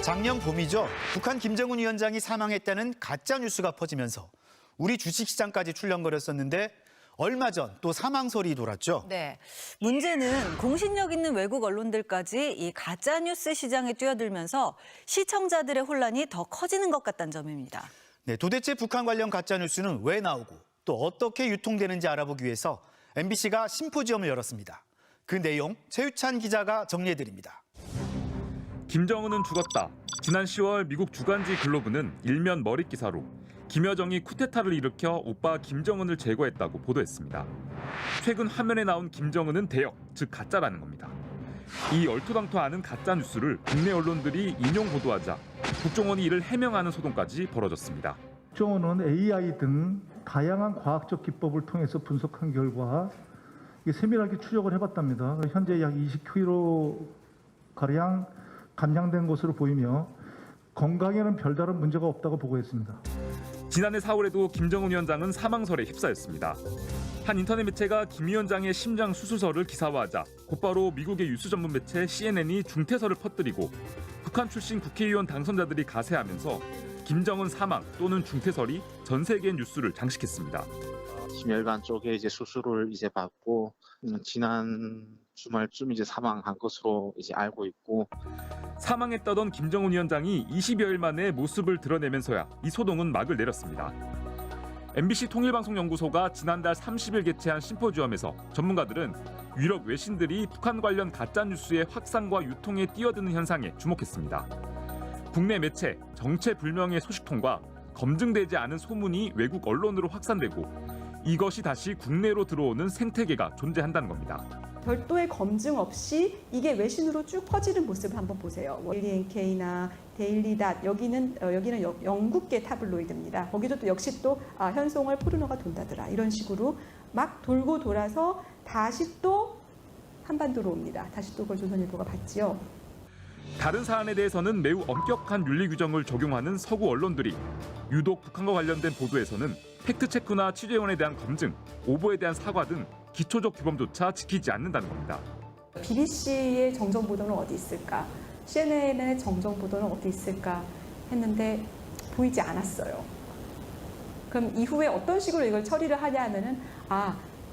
작년 봄이죠. 북한 김정은 위원장이 사망했다는 가짜 뉴스가 퍼지면서 우리 주식시장까지 출렁거렸었는데 얼마 전 또 사망 소리 돌았죠. 네, 문제는 공신력 있는 외국 언론들까지 이 가짜 뉴스 시장에 뛰어들면서 시청자들의 혼란이 더 커지는 것 같다는 점입니다. 네, 도대체 북한 관련 가짜 뉴스는 왜 나오고 또 어떻게 유통되는지 알아보기 위해서 MBC가 심포지엄을 열었습니다. 그 내용 최유찬 기자가 정리해드립니다. 김정은은 죽었다. 지난 10월 미국 주간지 글로브는 일면 머릿 기사로 김여정이 쿠데타를 일으켜 오빠 김정은을 제거했다고 보도했습니다. 최근 화면에 나온 김정은은 대역, 즉 가짜라는 겁니다. 이 얼토당토하는 가짜 뉴스를 국내 언론들이 인용 보도하자 국정원이 이를 해명하는 소동까지 벌어졌습니다. 국정원은 AI 등 다양한 과학적 기법을 통해서 분석한 결과 세밀하게 추적을 해봤답니다. 현재 약 20kg 감량된 것으로 보이며 건강에는 별다른 문제가 없다고 보고했습니다. 지난해 4월에도 김정은 위원장은 사망설에 휩싸였습니다. 한 인터넷 매체가 김 위원장의 심장 수술설을 기사화하자 곧바로 미국의 뉴스 전문 매체 CNN이 중태설을 퍼뜨리고 북한 출신 국회의원 당선자들이 가세하면서 김정은 사망 또는 중태설이 전 세계 뉴스를 장식했습니다. 심혈관 쪽에 수술을 받고 지난 주말쯤 사망한 것으로 알고 있고, 사망했다던 김정은 위원장이 20여일 만에 모습을 드러내면서야 이 소동은 막을 내렸습니다. MBC 통일방송연구소가 지난달 30일 개최한 심포지엄에서 전문가들은 유럽 외신들이 북한 관련 가짜뉴스의 확산과 유통에 뛰어드는 현상에 주목했습니다. 국내 매체, 정체불명의 소식통과 검증되지 않은 소문이 외국 언론으로 확산되고 이것이 다시 국내로 들어오는 생태계가 존재한다는 겁니다. 별도의 검증 없이 이게 외신으로 쭉 퍼지는 모습을 한번 보세요. 데일리 NK나 데일리닷 여기는 영국계 타블로이드입니다. 거기도 또 역시 또 현송월 포르노가 돈다더라 이런 식으로 막 돌고 돌아서 다시 또 한반도로 옵니다. 다시 또 그걸 조선일보가 봤지요. 다른 사안에 대해서는 매우 엄격한 윤리 규정을 적용하는 서구 언론들이 유독 북한과 관련된 보도에서는 팩트체크나 취재원에 대한 검증, 오보에 대한 사과 등 기초적 규범조차 지키지 않는다는 겁니다. BBC의 정정 보도는 어디 있을까? CNN의 정정 보도는 어디 있을까? 했는데 보이지 않았어요. 그럼 이후에 어떤 식으로 이걸 처리를 하냐 하면은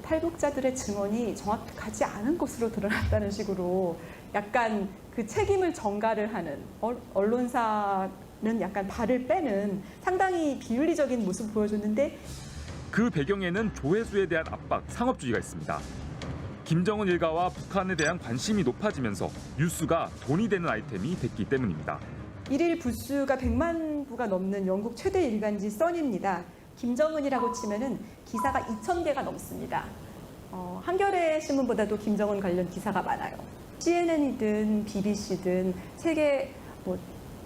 탈북자들의 증언이 정확하지 않은 것으로 드러났다는 식으로 약간 그 책임을 전가를 하는 언론사는 약간 발을 빼는 상당히 비윤리적인 모습을 보여줬는데 그 배경에는 조회수에 대한 압박, 상업주의가 있습니다. 김정은 일가와 북한에 대한 관심이 높아지면서 뉴스가 돈이 되는 아이템이 됐기 때문입니다. 일일 부수가 100만 부가 넘는 영국 최대 일간지 써니입니다. 김정은이라고 치면은 기사가 2,000개가 넘습니다. 한겨레 신문보다도 김정은 관련 기사가 많아요. CNN이든 BBC든 세계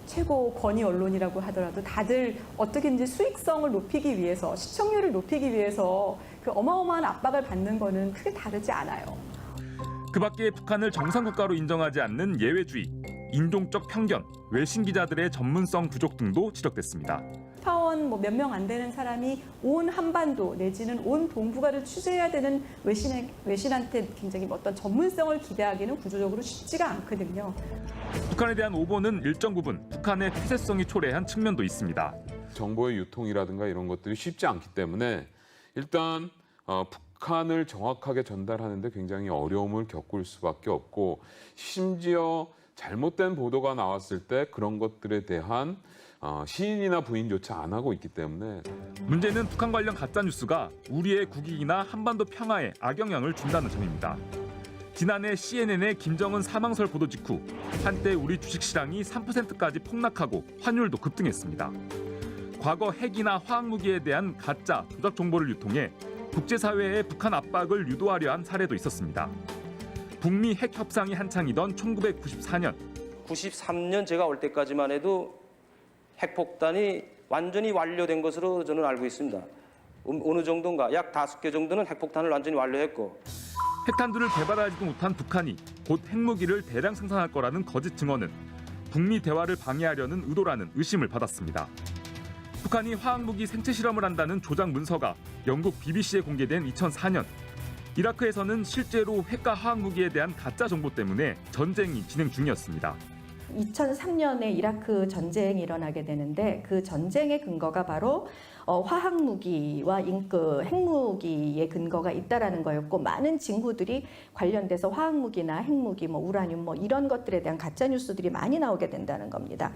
최고 권위 언론이라고 하더라도 다들 어떻게든지 수익성을 높이기 위해서, 시청률을 높이기 위해서 그 어마어마한 압박을 받는 거는 크게 다르지 않아요. 그 밖에 북한을 정상국가로 인정하지 않는 예외주의, 인종적 편견, 외신 기자들의 전문성 부족 등도 지적됐습니다. 파원 몇 명 안 되는 사람이 온 한반도 내지는 온 동북아를 취재해야 되는 외신한테 굉장히 어떤 전문성을 기대하기는 구조적으로 쉽지가 않거든요. 북한에 대한 오보는 일정 부분 북한의 폐쇄성이 초래한 측면도 있습니다. 정보의 유통이라든가 이런 것들이 쉽지 않기 때문에 일단 북한을 정확하게 전달하는데 굉장히 어려움을 겪을 수밖에 없고, 심지어 잘못된 보도가 나왔을 때 그런 것들에 대한 시인이나 부인조차 안 하고 있기 때문에 문제는 북한 관련 가짜뉴스가 우리의 국익이나 한반도 평화에 악영향을 준다는 점입니다. 지난해 CNN의 김정은 사망설 보도 직후 한때 우리 주식시장이 3%까지 폭락하고 환율도 급등했습니다. 과거 핵이나 화학무기에 대한 가짜, 조작 정보를 유통해 국제사회에 북한 압박을 유도하려 한 사례도 있었습니다. 북미 핵 협상이 한창이던 1994년. 93년 제가 올 때까지만 해도 핵폭탄이 완전히 완료된 것으로 저는 알고 있습니다. 어느 정도인가? 약 5개 정도는 핵폭탄을 완전히 완료했고. 핵탄두를 개발하지도 못한 북한이 곧 핵무기를 대량 생산할 거라는 거짓 증언은 북미 대화를 방해하려는 의도라는 의심을 받았습니다. 북한이 화학무기 생체 실험을 한다는 조작 문서가 영국 BBC에 공개된 2004년. 이라크에서는 실제로 핵과 화학무기에 대한 가짜 정보 때문에 전쟁이 진행 중이었습니다. 2003년에 이라크 전쟁이 일어나게 되는데 그 전쟁의 근거가 바로 화학무기와 핵무기의 근거가 있다라는 거였고 많은 징후들이 관련돼서 화학무기나 핵무기, 우라늄 이런 것들에 대한 가짜 뉴스들이 많이 나오게 된다는 겁니다.